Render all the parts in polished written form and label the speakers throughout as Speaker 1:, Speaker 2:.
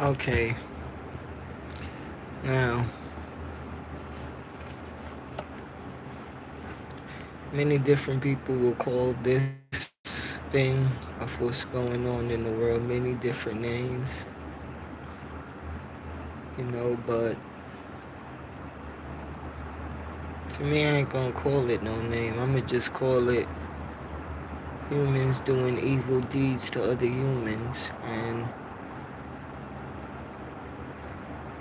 Speaker 1: Okay, now, many different people will call this thing of what's going on in the world many different names, but to me, I ain't gonna call it no name. I'ma just call it humans doing evil deeds to other humans, and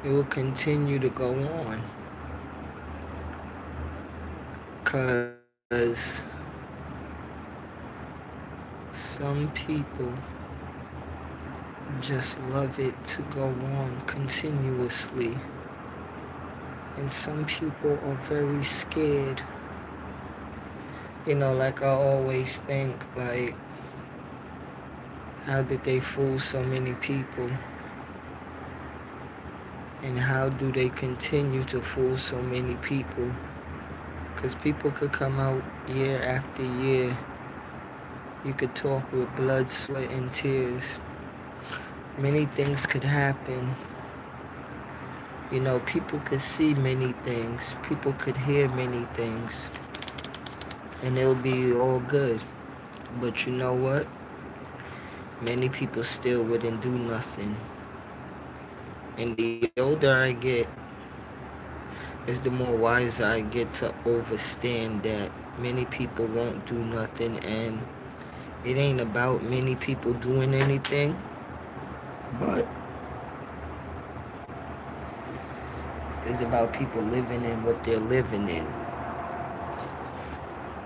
Speaker 1: it will continue to go on. Because some people just love it to go on continuously. And some people are very scared. Like I always think, like, how did they fool so many people? And how do they continue to fool so many people? Because people could come out year after year. You could talk with blood, sweat, and tears. Many things could happen. People could see many things. People could hear many things. And it'll be all good. But you know what? Many people still wouldn't do nothing. And the older I get, is the more wiser I get to understand that many people won't do nothing, and it ain't about many people doing anything, but it's about people living in what they're living in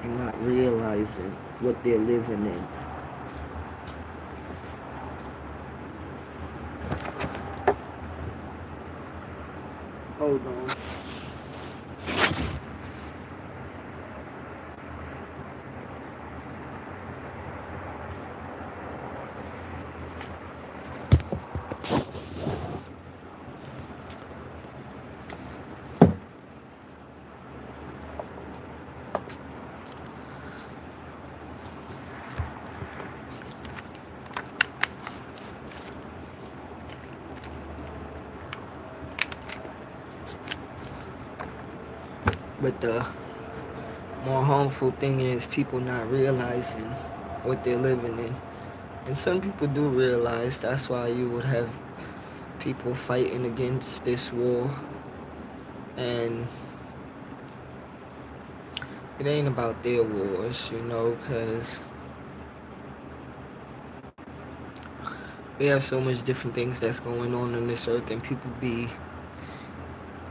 Speaker 1: and not realizing what they're living in. Hold on. But the more harmful thing is people not realizing what they're living in. And some people do realize. That's why you would have people fighting against this war. And it ain't about their wars, because we have so much different things that's going on this earth, and people be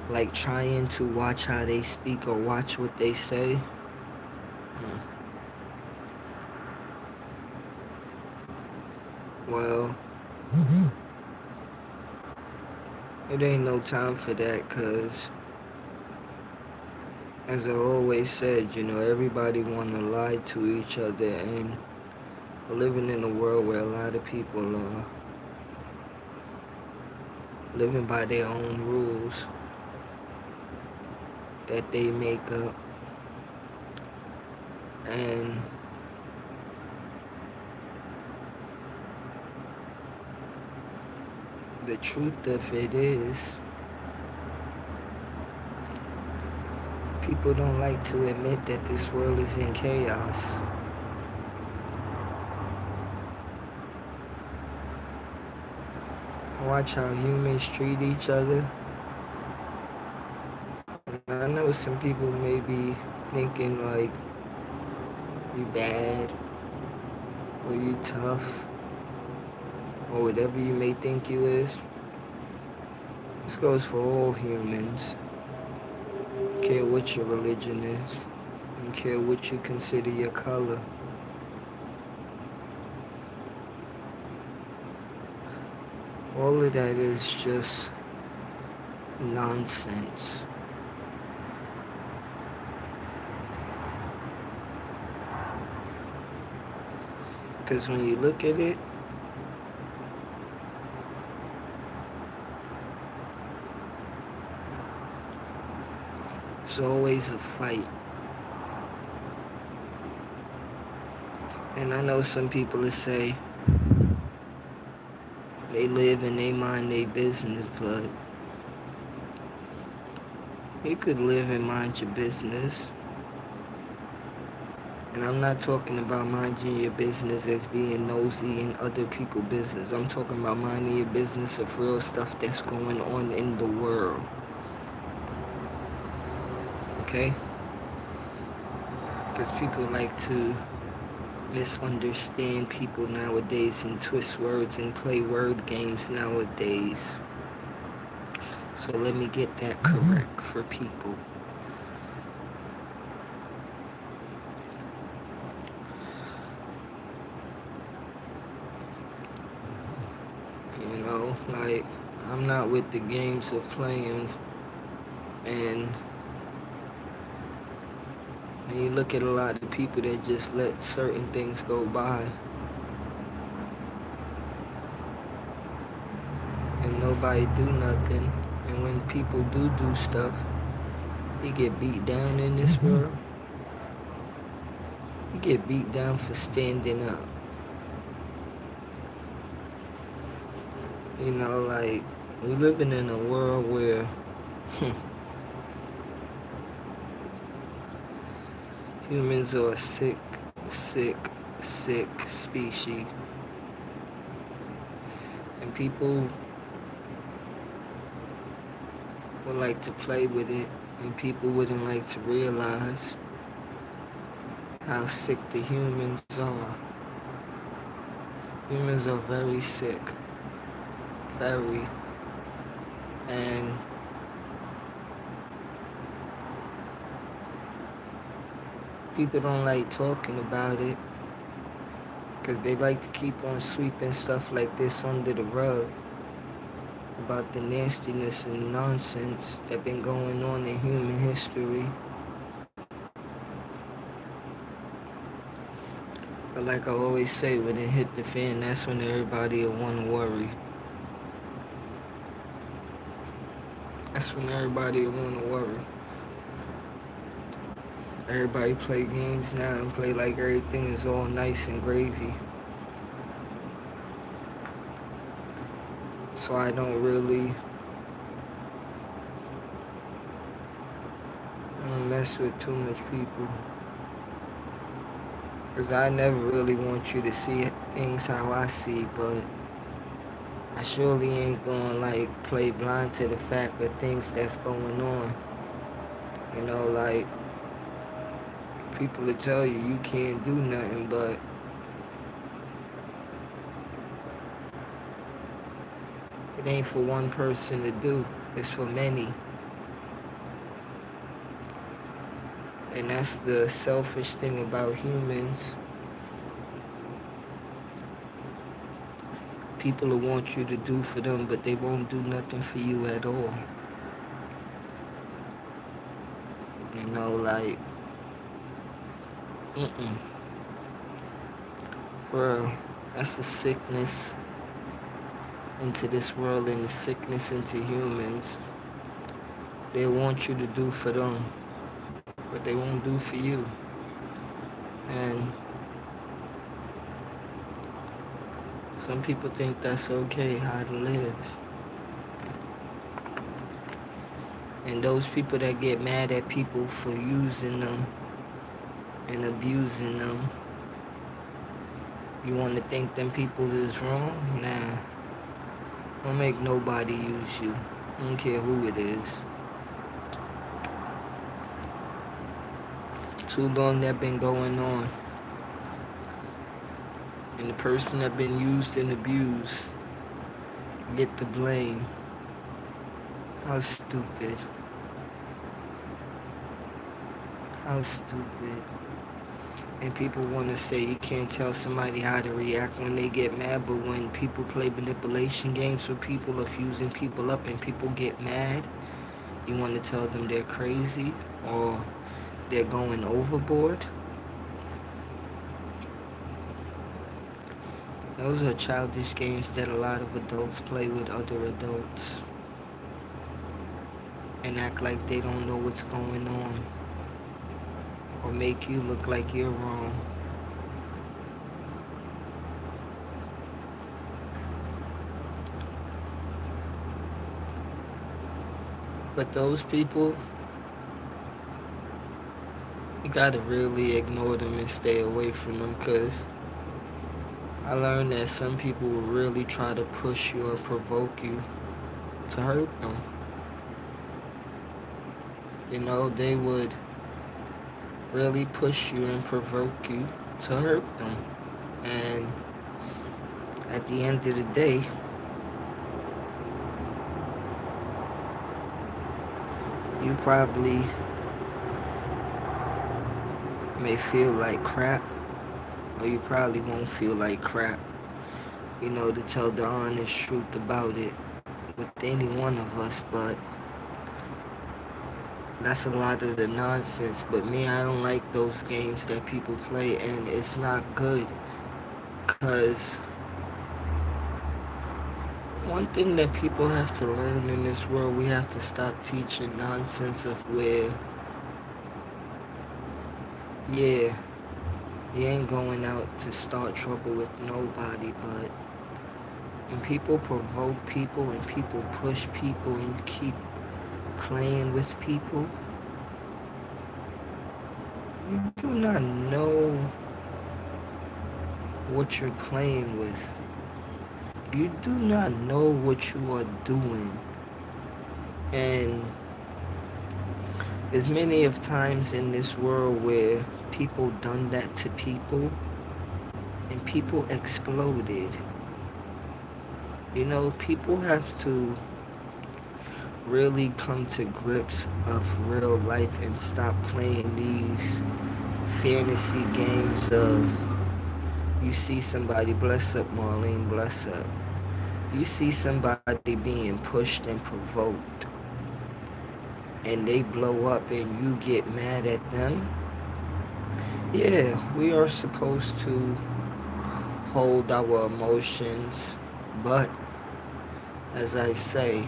Speaker 1: like trying to watch how they speak or watch what they say. Well, it ain't no time for that, because as I always said, everybody want to lie to each other, and we're living in a world where a lot of people are living by their own rules that they make up. And the truth of it is, people don't like to admit that this world is in chaos. Watch how humans treat each other. And I know some people may be thinking like you bad or you tough or whatever you may think you is. This goes for all humans. Don't care what your religion is. Don't care what you consider your color. All of that is just nonsense. Because when you look at it, it's always a fight. And I know some people will say, They live and they mind their business, but you could live and mind your business. And I'm not talking about minding your business as being nosy in other people's business. I'm talking about minding your business of real stuff that's going on in the world. Okay? Because people like to misunderstand people nowadays and twist words and play word games nowadays. So let me get that correct for people. You know, like, I'm not with the games of playing. And you look at a lot of people that just let certain things go by. And nobody do nothing. And when people do stuff, you get beat down in this world. You get beat down for standing up. You know, like, we're living in a world where humans are a sick species. And people would like to play with it, and people wouldn't like to realize how sick the humans are. Humans are very sick. Very. And people don't like talking about it because they like to keep on sweeping stuff like this under the rug about the nastiness and nonsense that been going on in human history. But like I always say, when it hit the fan, that's when everybody will want to worry. That's when everybody will want to worry. Everybody play games now and play like everything is all nice and gravy. So I don't mess with too much people. Because I never really want you to see things how I see, but I surely ain't gonna like play blind to the fact of things that's going on. You know, like, people will tell you you can't do nothing, but it ain't for one person to do. It's for many. And that's the selfish thing about humans. People will want you to do for them, but they won't do nothing for you at all. You know, like, for real, that's the sickness into this world and the sickness into humans. They want you to do for them, but they won't do for you. And some people think that's okay, how to live. And those people that get mad at people for using them and abusing them, you want to think them people is wrong? Nah. Don't make nobody use you. I don't care who it is. Too long that been going on. And the person that been used and abused get the blame. How stupid. How stupid. And people want to say you can't tell somebody how to react when they get mad, but when people play manipulation games with people of using people up and people get mad, you want to tell them they're crazy or they're going overboard. Those are childish games that a lot of adults play with other adults and act like they don't know what's going on or make you look like you're wrong. But those people, you gotta really ignore them and stay away from them, because I learned that some people will really try to push you and provoke you to hurt them. They would really push you and provoke you to hurt them. And at the end of the day, you probably may feel like crap, or you probably won't feel like crap, to tell the honest truth about it with any one of us. But that's a lot of the nonsense. But me, I don't like those games that people play, and it's not good. Because one thing that people have to learn in this world, we have to stop teaching nonsense of where, yeah, you ain't going out to start trouble with nobody. But when people provoke people and people push people and keep playing with people, you do not know what you're playing with. You do not know what you are doing. And there's many of times in this world where people done that to people and people exploded. People have to really come to grips of real life and stop playing these fantasy games of, you see somebody, bless up Marlene, bless up. You see somebody being pushed and provoked, and they blow up and you get mad at them. Yeah, we are supposed to hold our emotions, but as I say,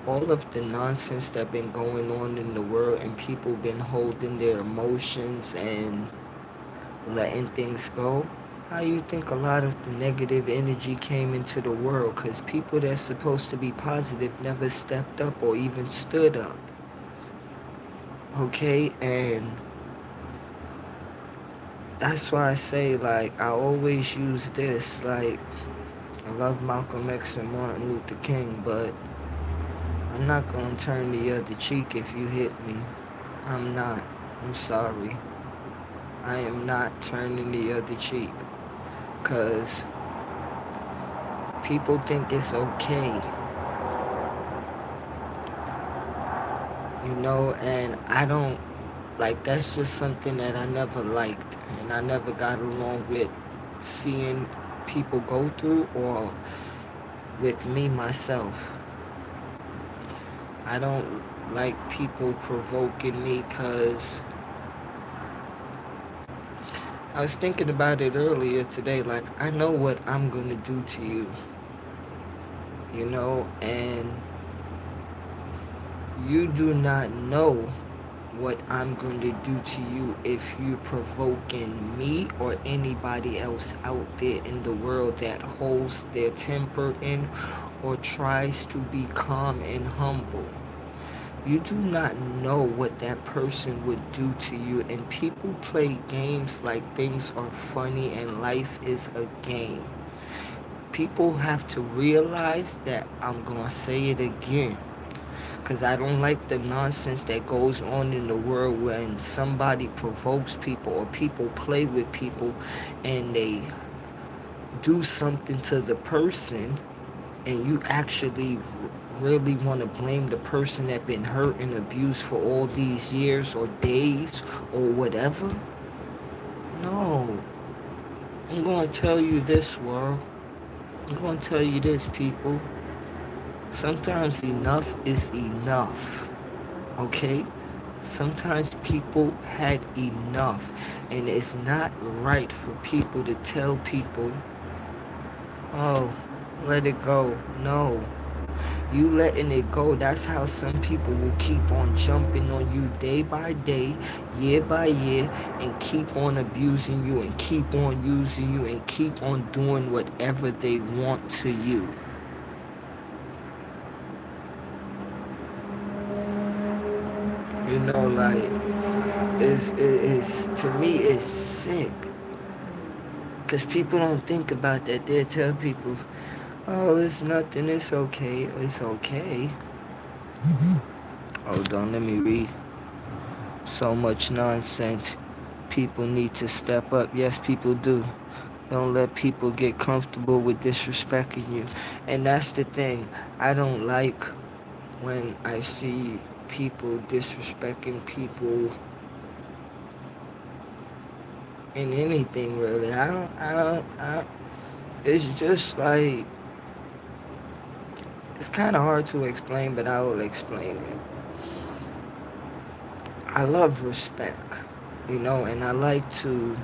Speaker 1: all of the nonsense that been going on in the world and people been holding their emotions and letting things go, how you think a lot of the negative energy came into the world? Because people that's supposed to be positive never stepped up or even stood up. Okay? And that's why I say, like, I always use this. Like, I love Malcolm X and Martin Luther King, but I'm not going to turn the other cheek if you hit me. I'm not. I'm sorry. I am not turning the other cheek. Because people think it's okay. And I don't, like, that's just something that I never liked. And I never got along with seeing people go through, or with me myself. I don't like people provoking me, because I was thinking about it earlier today. Like, I know what I'm going to do to you, and you do not know what I'm going to do to you if you're provoking me or anybody else out there in the world that holds their temper in or tries to be calm and humble. You do not know what that person would do to you, and people play games like things are funny and life is a game. People have to realize that, I'm going to say it again, because I don't like the nonsense that goes on in the world when somebody provokes people or people play with people and they do something to the person, and you actually really want to blame the person that been hurt and abused for all these years or days or whatever. No. I'm going to tell you this, world. I'm going to tell you this, people. Sometimes enough is enough. Okay? Sometimes people had enough, and it's not right for people to tell people, oh, let it go. No. You letting it go, that's how some people will keep on jumping on you day by day, year by year, and keep on abusing you and keep on using you and keep on doing whatever they want to you. You know, like is to me it's sick because people don't think about that. They tell people, "Oh, it's nothing. It's okay. It's okay." Hold on, let me read. So much nonsense. People need to step up. Yes, people do. Don't let people get comfortable with disrespecting you. And that's the thing. I don't like when I see people disrespecting people in anything really. It's just like, it's kind of hard to explain, but I will explain it. I love respect, and I like to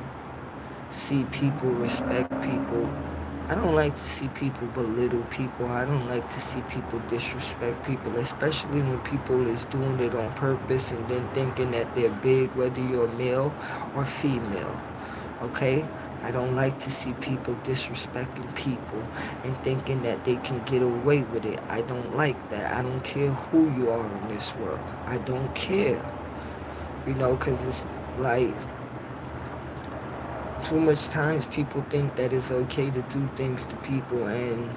Speaker 1: see people respect people. I don't like to see people belittle people. I don't like to see people disrespect people, especially when people is doing it on purpose and then thinking that they're big, whether you're male or female. Okay? I don't like to see people disrespecting people and thinking that they can get away with it. I don't like that. I don't care who you are in this world. I don't care. Because it's like, too much times people think that it's okay to do things to people, and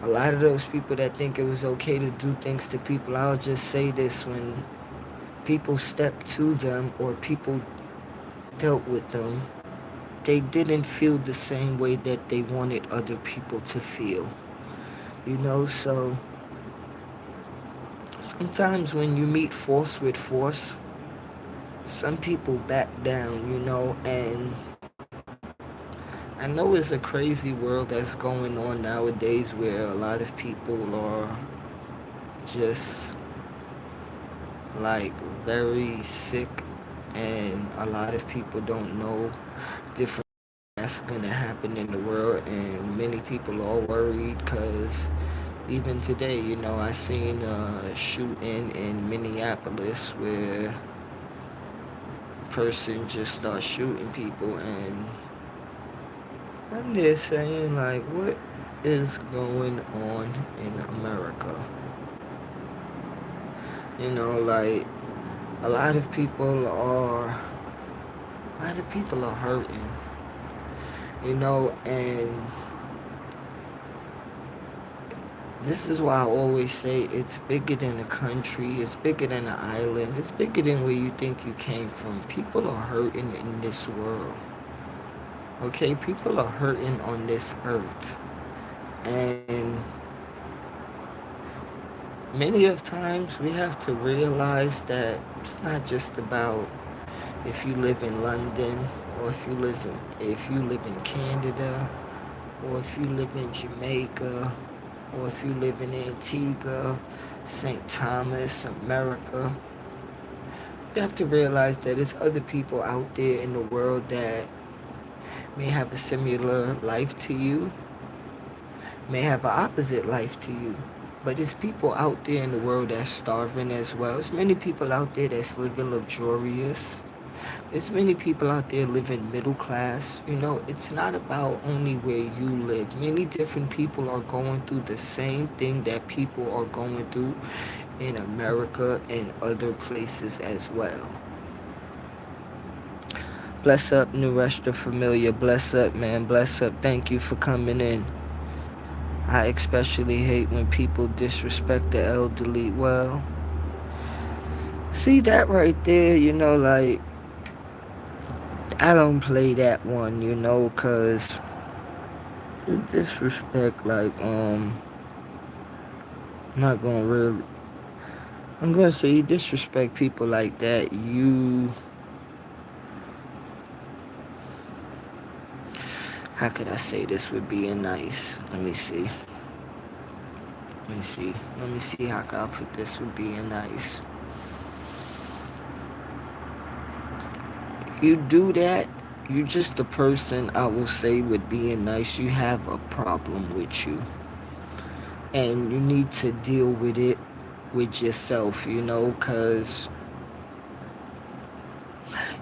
Speaker 1: a lot of those people that think it was okay to do things to people, I'll just say this: when people stepped to them or people dealt with them, they didn't feel the same way that they wanted other people to feel. So sometimes when you meet force with force, some people back down, and I know it's a crazy world that's going on nowadays where a lot of people are just like very sick, and a lot of people don't know different that's gonna happen in the world, and many people are worried because even today, I seen a shooting in Minneapolis where a person just starts shooting people, and I'm just saying, like, what is going on in America? Like, a lot of people are, hurting, and this is why I always say it's bigger than a country, it's bigger than an island, it's bigger than where you think you came from. People are hurting in this world. Okay, people are hurting on this earth. And many of times we have to realize that it's not just about if you live in London, or if you live in Canada, or if you live in Jamaica, or if you live in Antigua, St. Thomas, America. You have to realize that there's other people out there in the world that may have a similar life to you, may have an opposite life to you. But there's people out there in the world that's starving as well. There's many people out there that's living luxurious. There's many people out there living middle class. It's not about only where you live. Many different people are going through the same thing that people are going through in America and other places as well. Bless up, New Restaurant Familiar. Bless up, man. Bless up. Thank you for coming in. I especially hate when people disrespect the elderly. Well, see that right there, like, I don't play that one, cause disrespect, like, not gonna really, I'm gonna say you disrespect people like that, how could I say this with being nice? Let me see. Let me see how can I put this with being nice. You do that, you're just the person I will say with being nice, you have a problem with you. And you need to deal with it with yourself, because,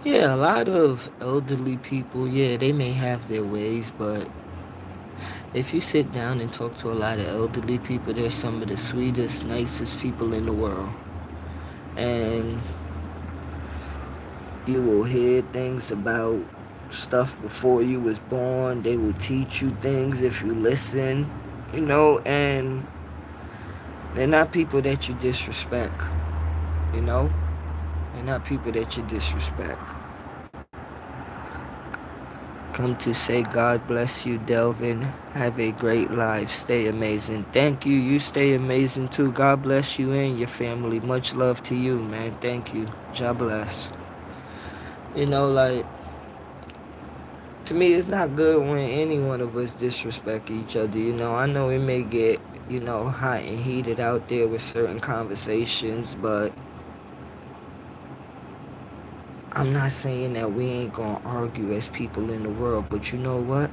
Speaker 1: yeah, a lot of elderly people, yeah, they may have their ways, but if you sit down and talk to a lot of elderly people, they're some of the sweetest, nicest people in the world. And you will hear things about stuff before you was born. They will teach you things if you listen, and they're not people that you disrespect, you know? They're not people that you disrespect. Come to say God bless you, Delvin. Have a great life. Stay amazing. Thank you. You stay amazing too. God bless you and your family. Much love to you, man. Thank you. God bless. Like, to me, it's not good when any one of us disrespect each other. I know it may get, hot and heated out there with certain conversations, but I'm not saying that we ain't gonna argue as people in the world. But you know what?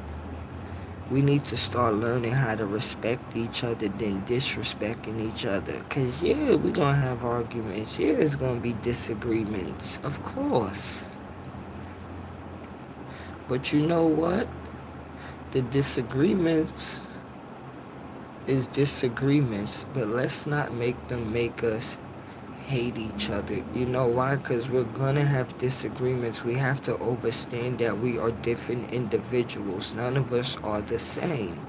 Speaker 1: We need to start learning how to respect each other than disrespecting each other. Because, yeah, we're going to have arguments. Yeah, there's going to be disagreements. Of course. But you know what? The disagreements is disagreements. But let's not make them make us hate each other. You know why? Because we're going to have disagreements. We have to understand that we are different individuals. None of us are the same.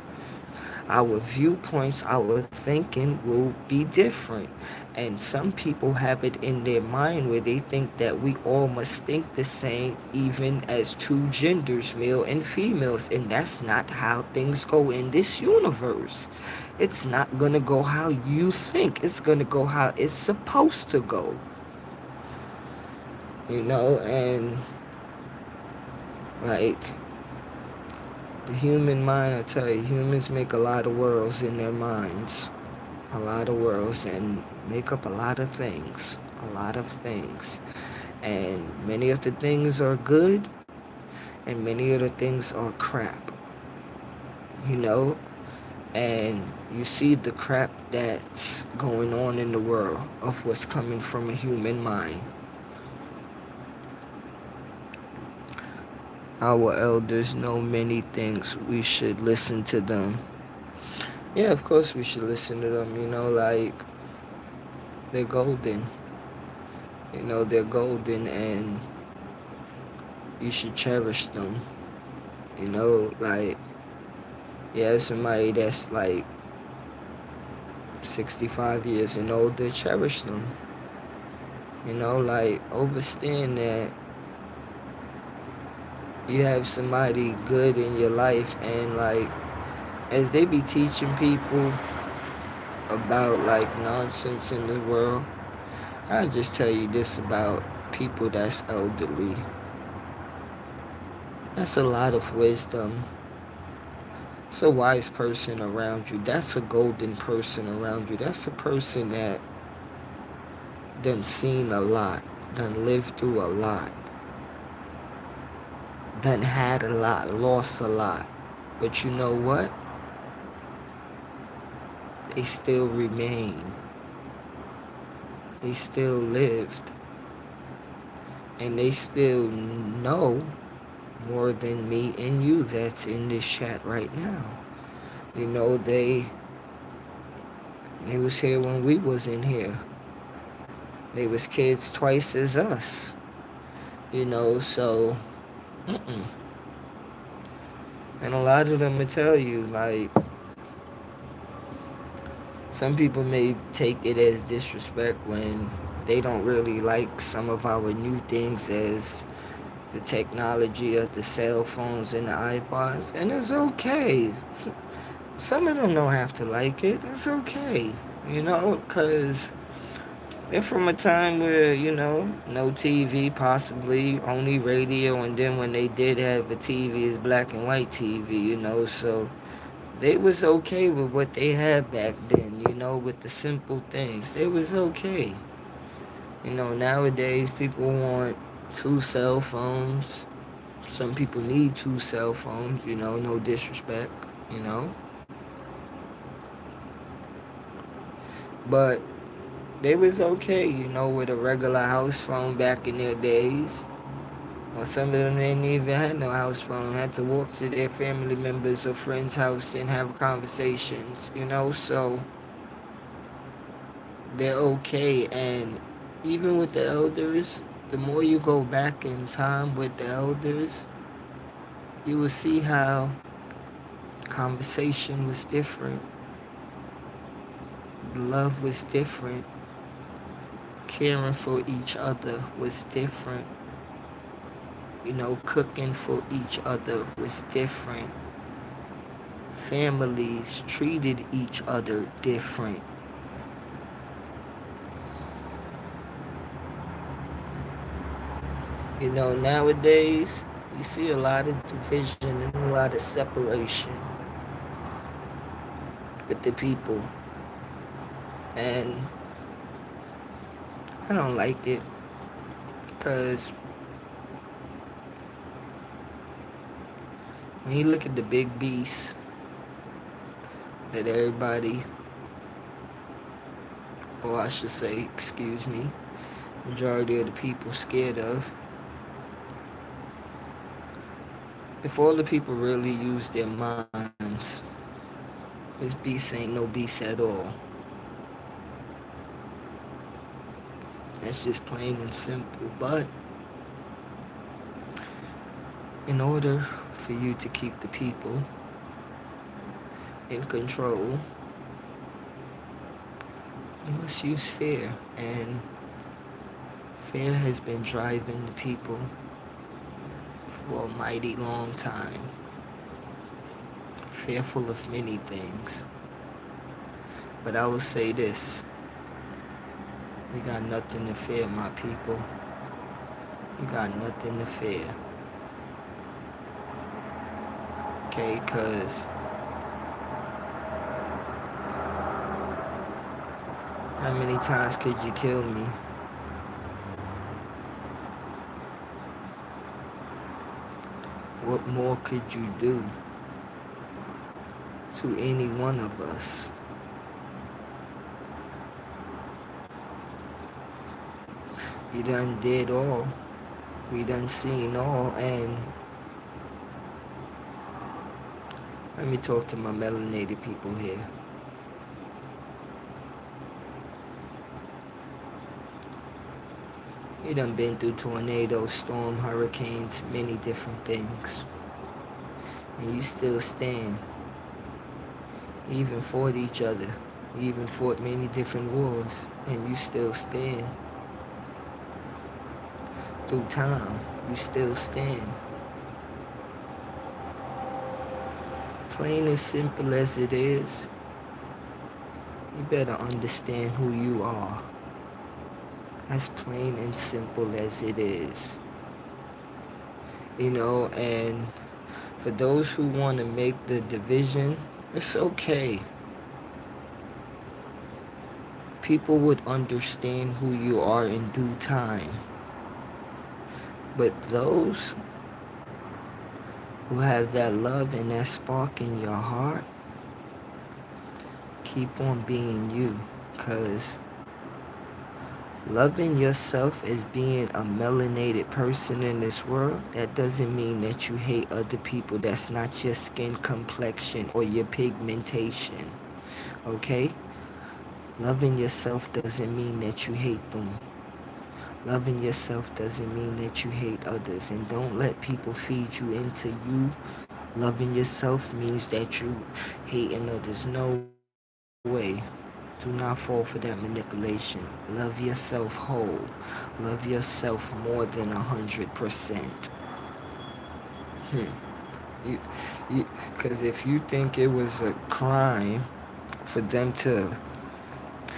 Speaker 1: Our viewpoints, our thinking will be different. And some people have it in their mind where they think that we all must think the same, even as two genders, male and females. And that's not how things go in this universe. It's not going to go how you think, it's going to go how it's supposed to go. And like, the human mind, I tell you, humans make a lot of worlds in their minds. A lot of worlds, and make up a lot of things. A lot of things. And many of the things are good, and many of the things are crap. You know? And you see the crap that's going on in the world of what's coming from a human mind. Our elders know many things. We should listen to them. Yeah, of course we should listen to them. Like, they're golden. They're golden, and you should cherish them. Like, you have somebody that's like 65 years and older, cherish them. Like, understand that you have somebody good in your life, and like, as they be teaching people about like nonsense in the world, I'll just tell you this about people that's elderly. That's a lot of wisdom. It's a wise person around you. That's a golden person around you. That's a person that done seen a lot, done lived through a lot, done had a lot, lost a lot. But you know what? They still remain. They still lived. And they still know more than me and you that's in this chat right now. They was here when we was in here. They was kids twice as us. So, and a lot of them will tell you, like, some people may take it as disrespect when they don't really like some of our new things as the technology of the cell phones and the iPods, and it's okay. Some of them don't have to like it. It's okay, because they're from a time where, no TV, possibly, only radio, and then when they did have a TV, it's black and white TV, so they was okay with what they had back then, with the simple things. They was okay. Nowadays people want 2 cell phones. Some people need 2 cell phones, no disrespect, But they was okay, with a regular house phone back in their days. Or some of them didn't even have no house phone, had to walk to their family members or friends' house and have conversations, so they're okay. And Even with the elders, the more you go back in time with the elders, you will see how conversation was different, love was different, caring for each other was different, cooking for each other was different. Families treated each other different. Nowadays, you see a lot of division and a lot of separation with the people. And I don't like it because when you look at the big beast that everybody, or I should say, excuse me, majority of the people scared of, if all the people really use their minds, this beast ain't no beast at all. That's just plain and simple. But in order for you to keep the people in control, you must use fear. And fear has been driving the people for a mighty long time. Fearful of many things. But I will say this. We got nothing to fear, my people. We got nothing to fear. Okay, because how many times could you kill me? What more could you do to any one of us? You done did all. We done seen all. And let me talk to my melanated people here. You done been through tornadoes, storm, hurricanes, many different things. And you still stand. You even fought each other. You even fought many different wars. And you still stand. Through time, you still stand. Plain and simple as it is, you better understand who you are. As plain and simple as it is. And for those who want to make the division, it's okay. People would understand who you are in due time. But those who have that love and that spark in your heart, keep on being you. Because loving yourself as being a melanated person in this world, that doesn't mean that you hate other people. That's not your skin complexion or your pigmentation. Okay? Loving yourself doesn't mean that you hate them. Loving yourself doesn't mean that you hate others. And don't let people feed you into you. Loving yourself means that you hating others. No way. Do not fall for that manipulation. Love yourself whole. Love yourself more than 100%. Because if you think it was a crime for them to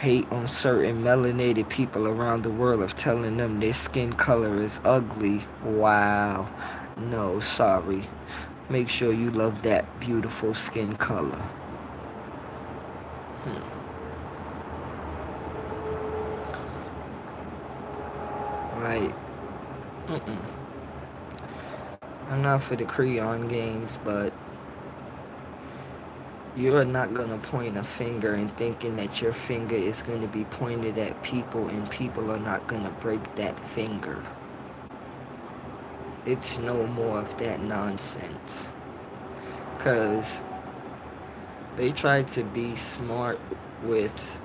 Speaker 1: hate on certain melanated people around the world of telling them their skin color is ugly, wow. No, sorry. Make sure you love that beautiful skin color. Like, I'm not for the crayon games, but you're not gonna point a finger and thinking that your finger is gonna be pointed at people and people are not gonna break that finger. It's no more of that nonsense. Cause they try to be smart with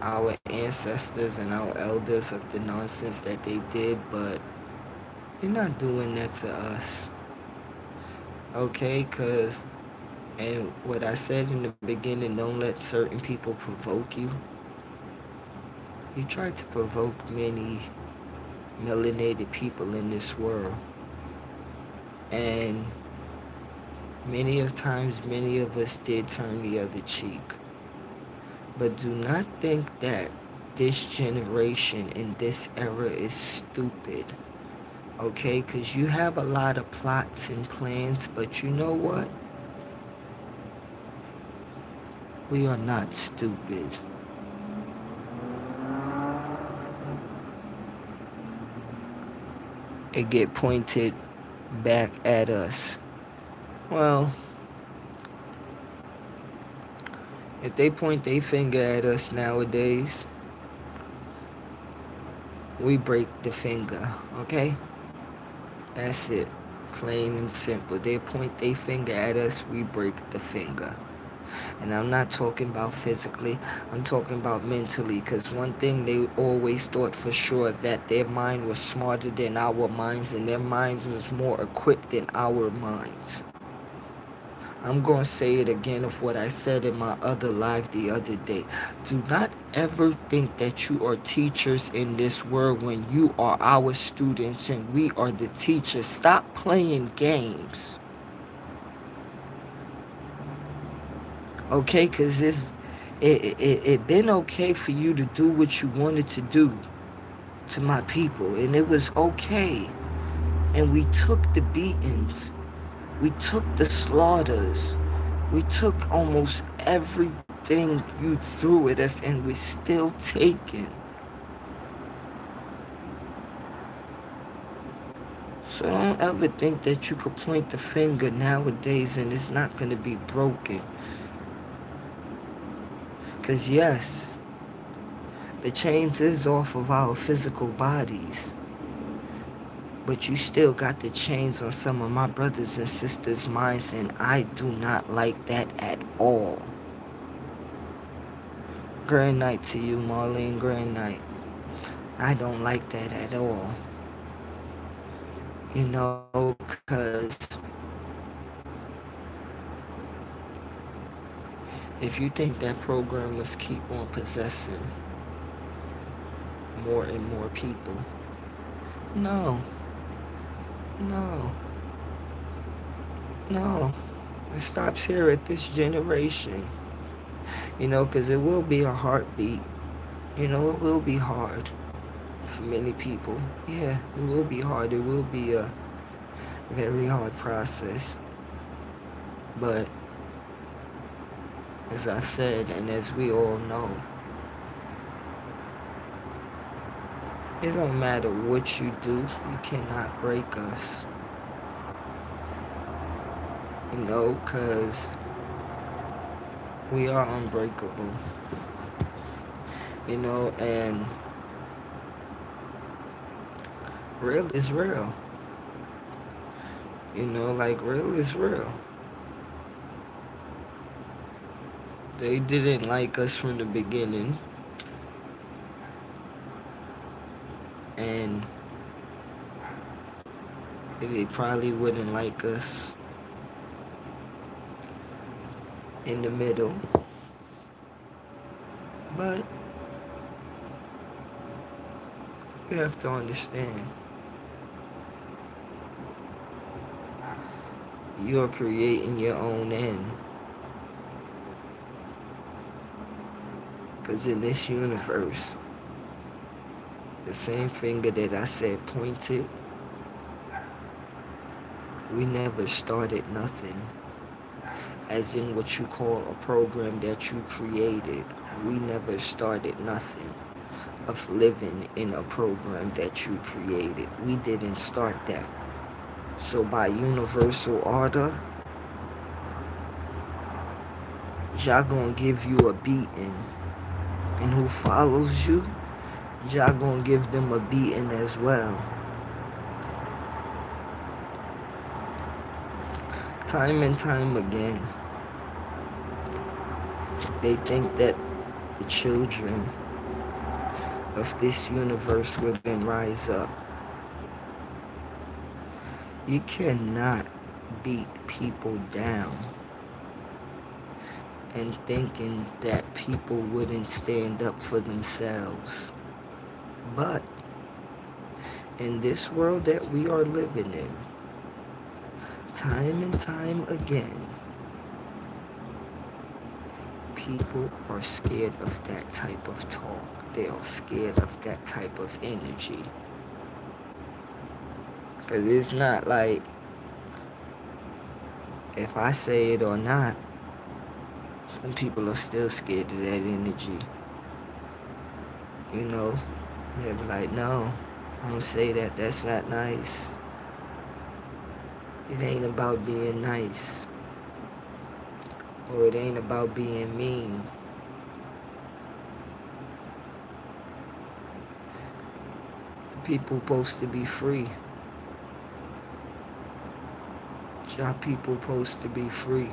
Speaker 1: our ancestors and our elders of the nonsense that they did, but you're not doing that to us, okay? Because, and what I said in the beginning, don't let certain people provoke you. You try to provoke many melanated people in this world, and many of times, many of us did turn the other cheek. But do not think that this generation in this era is stupid, okay? Because you have a lot of plots and plans, but you know what? We are not stupid. It get pointed back at us. Well, if they point their finger at us nowadays, we break the finger, okay? That's it. Plain and simple. They point their finger at us, we break the finger. And I'm not talking about physically, I'm talking about mentally. Because one thing they always thought for sure, that their mind was smarter than our minds, and their minds was more equipped than our minds. I'm going to say it again of what I said in my other live the other day. Do not ever think that you are teachers in this world when you are our students and we are the teachers. Stop playing games. Okay? Because it been okay for you to do what you wanted to do to my people. And it was okay. And we took the beatings. We took the slaughters. We took almost everything you threw at us, and we're still taking. So don't ever think that you could point the finger nowadays and it's not going to be broken. Because yes, the chains is off of our physical bodies. But you still got the chains on some of my brothers and sisters' minds, and I do not like that at all. Grand night to you, Marlene. Grand night. I don't like that at all. You know, because if you think that programmers keep on possessing more and more people, no, no, no. It stops here at this generation. You know, because it will be a heartbeat. You know, it will be hard for many people. Yeah, it will be hard. It will be a very hard process. But as I said, and as we all know, it don't matter what you do, you cannot break us. You know, because we are unbreakable. You know, and real is real. You know, like real is real. They didn't like us from the beginning. And they probably wouldn't like us in the middle. But you have to understand, you're creating your own end. Because in this universe, the same finger that I said pointed, we never started nothing. As in what you call a program that you created. We never started nothing of living in a program that you created. We didn't start that. So by universal order, Jah gonna give you a beating. And who follows you, Jah gonna give them a beating as well. Time and time again, they think that the children of this universe wouldn't rise up. You cannot beat people down and thinking that people wouldn't stand up for themselves. But in this world that we are living in, time and time again, people are scared of that type of talk. They are scared of that type of energy. Because it's not like if I say it or not, some people are still scared of that energy. You know, they'll be like, no, don't say that. That's not nice. It ain't about being nice. Or it ain't about being mean. The people supposed to be free. Y'all people supposed to be free.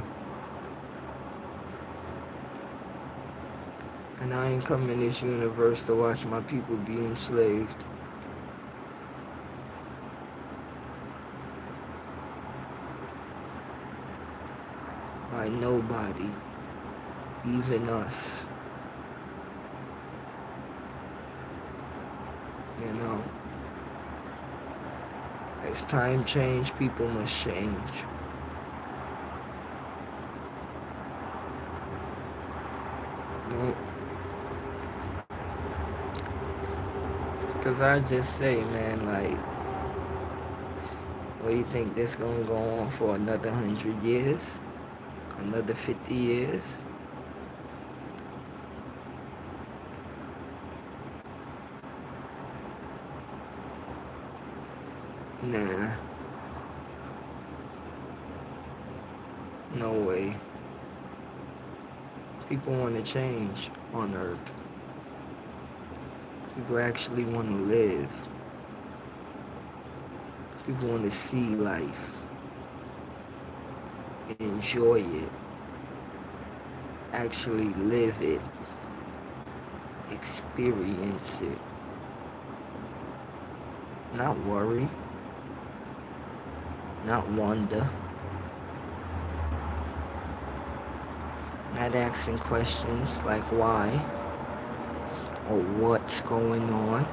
Speaker 1: And I ain't come in this universe to watch my people be enslaved. By nobody, even us. You know, as time change, people must change. No, cause I just say, man, like, what do you think this gonna go on for another 100 years? Another 50 years? Nah. No way. People want to change on Earth. People actually want to live. People want to see life. Enjoy it. Actually live it. Experience it. Not worry. Not wonder. Not asking questions like why or what's going on.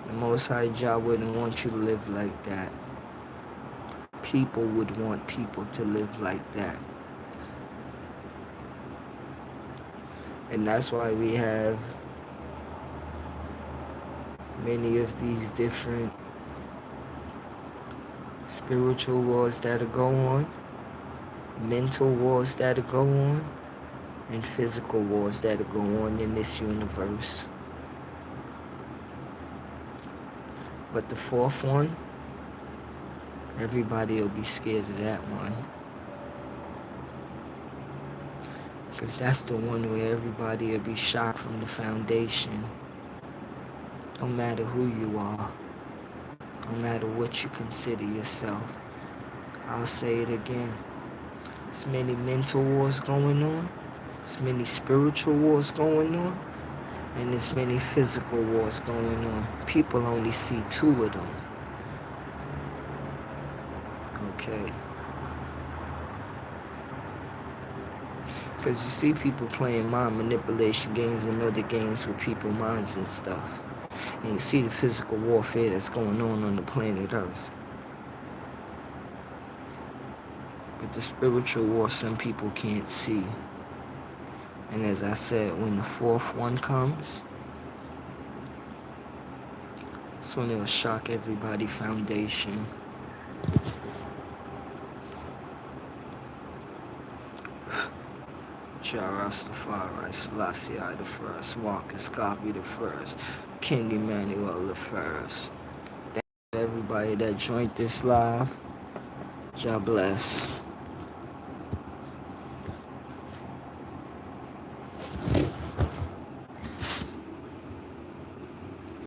Speaker 1: The Most High Jah wouldn't want you to live like that. People would want people to live like that. And that's why we have many of these different spiritual wars that go on, mental wars that go on, and physical wars that go on in this universe. But the fourth one, everybody will be scared of that one. Because that's the one where everybody will be shocked from the foundation. No matter who you are, no matter what you consider yourself. I'll say it again. There's many mental wars going on, there's many spiritual wars going on, and there's many physical wars going on. People only see two of them. Okay. Because you see people playing mind manipulation games and other games with people's minds and stuff. And you see the physical warfare that's going on the planet Earth. But the spiritual war, some people can't see. And as I said, when the fourth one comes, that's when it'll shock everybody's foundation. Jah Rastafari, Selassie I the first, Marcus Garvey the first, King Emmanuel the first. Thank you to everybody that joined this live. Jah bless.